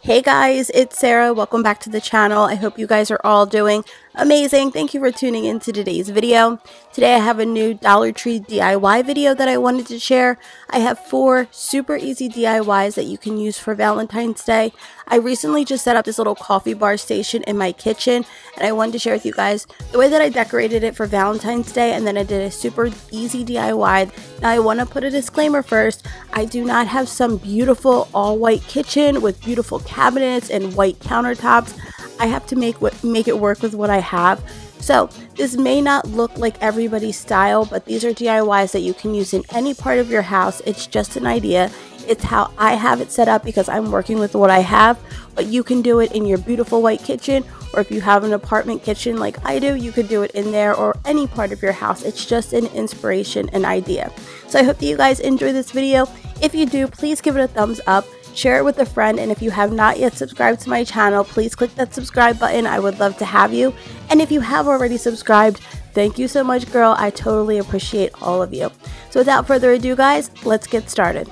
Hey guys, it's Sarah. Welcome back to the channel. I hope you guys are all doing amazing. Thank you for tuning into today's video. Today I have a new Dollar Tree DIY video that I wanted to share. I have 4 super easy DIYs that you can use for Valentine's Day. I recently just set up this little coffee bar station in my kitchen and I wanted to share with you guys the way that I decorated it for Valentine's Day, and then I did a super easy DIY. Now I want to put a disclaimer first. I do not have some beautiful all white kitchen with beautiful cabinets and white countertops. I have to make it work with what I have. So this may not look like everybody's style, but these are DIYs that you can use in any part of your house. It's just an idea. It's how I have it set up because I'm working with what I have, but you can do it in your beautiful white kitchen, or if you have an apartment kitchen like I do, you could do it in there or any part of your house. It's just an inspiration, an idea. So I hope that you guys enjoy this video. If you do, please give it a thumbs up. Share it with a friend, and if you have not yet subscribed to my channel, please click that subscribe button. I would love to have you. And if you have already subscribed, thank you so much, girl. I totally appreciate all of you. So without further ado, guys, let's get started.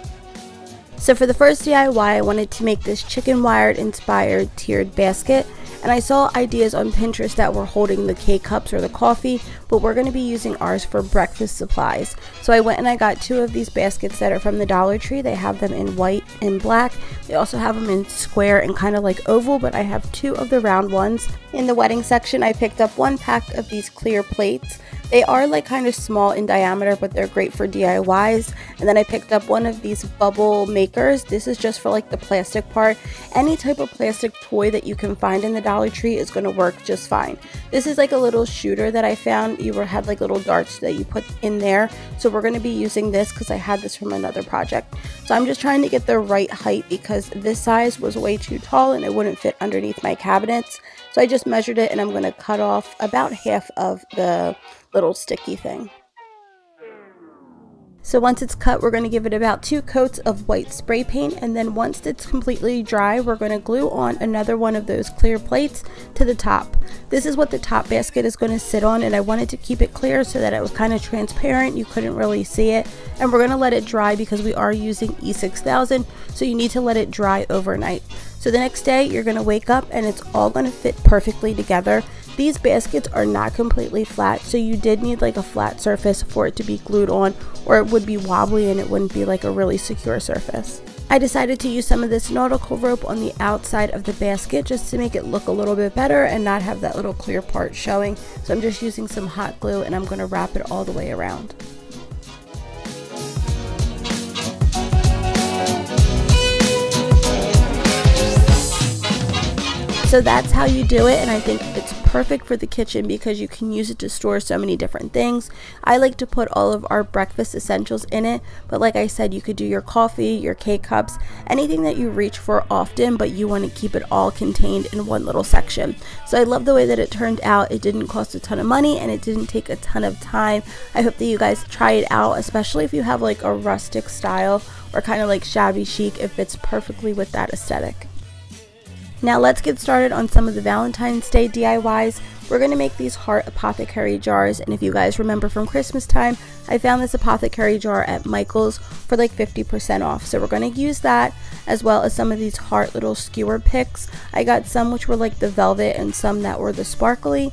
So for the first DIY, I wanted to make this chicken wired inspired tiered basket, and I saw ideas on Pinterest that were holding the K-cups or the coffee, but we're going to be using ours for breakfast supplies. So I went and I got 2 of these baskets that are from the Dollar Tree. They have them in white and black. They also have them in square and kind of like oval, but I have 2 of the round ones. In the wedding section, I picked up 1 pack of these clear plates. They are like kind of small in diameter, but they're great for DIYs. And then I picked up 1 of these bubble makers. This is just for like the plastic part. Any type of plastic toy that you can find in the Dollar Tree is going to work just fine. This is like a little shooter that I found. You had like little darts that you put in there. So we're going to be using this because I had this from another project. So I'm just trying to get the right height because this size was way too tall and it wouldn't fit underneath my cabinets. So I just measured it and I'm going to cut off about half of the little sticky thing. So once it's cut, we're going to give it about 2 coats of white spray paint, and then once it's completely dry, we're going to glue on another one of those clear plates to the top. This is what the top basket is going to sit on, and I wanted to keep it clear so that it was kind of transparent. You couldn't really see it, and we're going to let it dry because we are using E6000, so you need to let it dry overnight. So the next day, you're going to wake up and it's all going to fit perfectly together. These baskets are not completely flat, so you did need like a flat surface for it to be glued on, or it would be wobbly and it wouldn't be like a really secure surface. I decided to use some of this nautical rope on the outside of the basket just to make it look a little bit better and not have that little clear part showing. So I'm just using some hot glue and I'm going to wrap it all the way around. So that's how you do it, and I think it's perfect for the kitchen because you can use it to store so many different things. I like to put all of our breakfast essentials in it, but like I said, you could do your coffee, your K-cups, anything that you reach for often, but you want to keep it all contained in one little section. So I love the way that it turned out. It didn't cost a ton of money and it didn't take a ton of time. I hope that you guys try it out, especially if you have like a rustic style or kind of like shabby chic. It fits perfectly with that aesthetic. Now let's get started on some of the Valentine's Day DIYs. We're going to make these heart apothecary jars, and if you guys remember from Christmas time, I found this apothecary jar at Michael's for like 50% off. So we're going to use that, as well as some of these heart little skewer picks. I got some which were like the velvet and some that were the sparkly.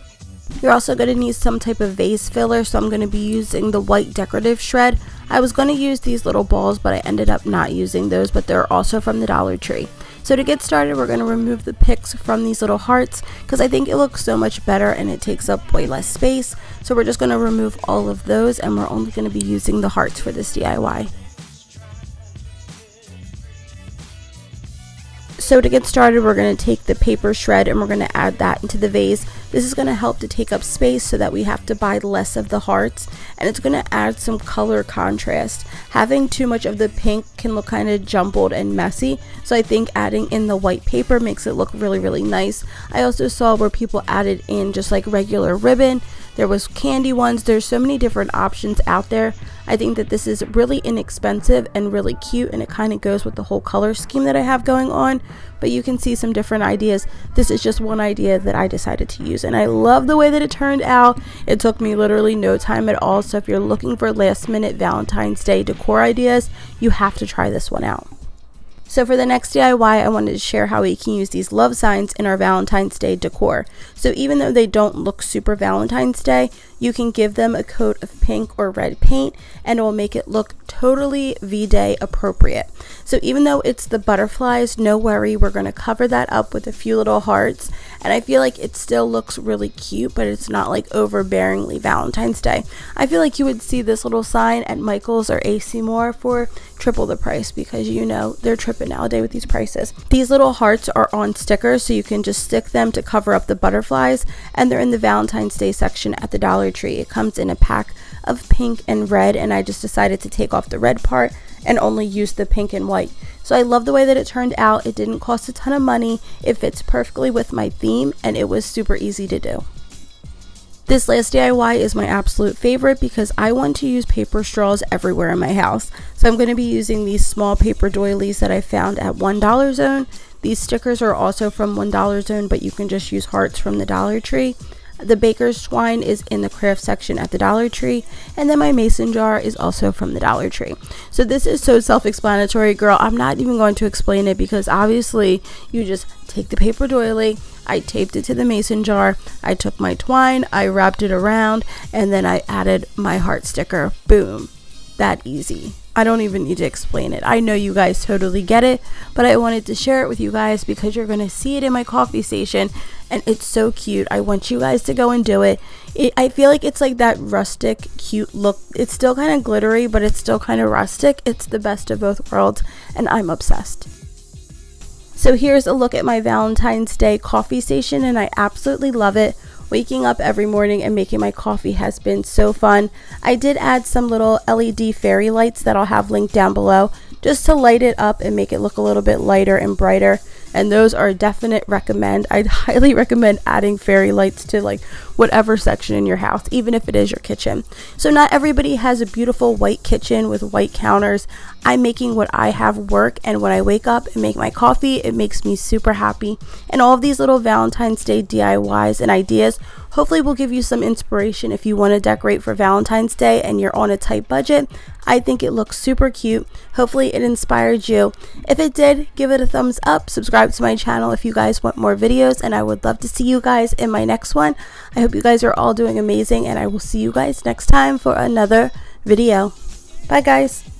You're also going to need some type of vase filler, so I'm going to be using the white decorative shred. I was going to use these little balls, but I ended up not using those, but they're also from the Dollar Tree. So to get started, we're going to remove the picks from these little hearts because I think it looks so much better and it takes up way less space. So we're just going to remove all of those, and we're only going to be using the hearts for this DIY. So to get started, we're going to take the paper shred and we're going to add that into the vase. This is going to help to take up space so that we have to buy less of the hearts, and it's going to add some color contrast. Having too much of the pink can look kind of jumbled and messy, so I think adding in the white paper makes it look really, really nice. I also saw where people added in just like regular ribbon. There was candy ones. There's so many different options out there. I think that this is really inexpensive and really cute, and it kind of goes with the whole color scheme that I have going on, but you can see some different ideas. This is just one idea that I decided to use, and I love the way that it turned out. It took me literally no time at all, so if you're looking for last minute Valentine's Day decor ideas, you have to try this one out. So for the next DIY, I wanted to share how we can use these love signs in our Valentine's Day decor. So even though they don't look super Valentine's Day, you can give them a coat of pink or red paint and it will make it look totally V-Day appropriate. So even though it's the butterflies, no worry, we're going to cover that up with a few little hearts. And I feel like it still looks really cute, but it's not like overbearingly Valentine's Day. I feel like you would see this little sign at Michael's or AC Moore for triple the price, because you know they're tripping nowadays with these prices. These little hearts are on stickers, so you can just stick them to cover up the butterflies, and they're in the Valentine's Day section at the Dollar Tree. It comes in a pack of pink and red, and I just decided to take off the red part and only use the pink and white. So I love the way that it turned out. It didn't cost a ton of money, it fits perfectly with my theme, and it was super easy to do. This last DIY is my absolute favorite because I want to use paper straws everywhere in my house. So I'm going to be using these small paper doilies that I found at $1 Zone. These stickers are also from $1 Zone, but you can just use hearts from the Dollar Tree. The baker's twine is in the craft section at the Dollar Tree, and then my mason jar is also from the Dollar Tree. So this is so self-explanatory, girl. I'm not even going to explain it because obviously you just take the paper doily, I taped it to the mason jar, I took my twine, I wrapped it around, and then I added my heart sticker. Boom. That easy. I don't even need to explain it. I know you guys totally get it, but I wanted to share it with you guys because you're going to see it in my coffee station, and it's so cute. I want you guys to go and do it. I feel like it's like that rustic, cute look. It's still kind of glittery, but it's still kind of rustic. It's the best of both worlds, and I'm obsessed. So here's a look at my Valentine's Day coffee station, and I absolutely love it. Waking up every morning and making my coffee has been so fun. I did add some little LED fairy lights that I'll have linked down below just to light it up and make it look a little bit lighter and brighter. And those are a definite recommend. I'd highly recommend adding fairy lights to like whatever section in your house, even if it is your kitchen. So not everybody has a beautiful white kitchen with white counters. I'm making what I have work, and when I wake up and make my coffee, it makes me super happy. And all of these little Valentine's Day DIYs and ideas hopefully will give you some inspiration if you want to decorate for Valentine's Day and you're on a tight budget. I think it looks super cute. Hopefully it inspired you. If it did, give it a thumbs up. Subscribe to my channel if you guys want more videos, and I would love to see you guys in my next one. I hope you guys are all doing amazing, and I will see you guys next time for another video. Bye guys.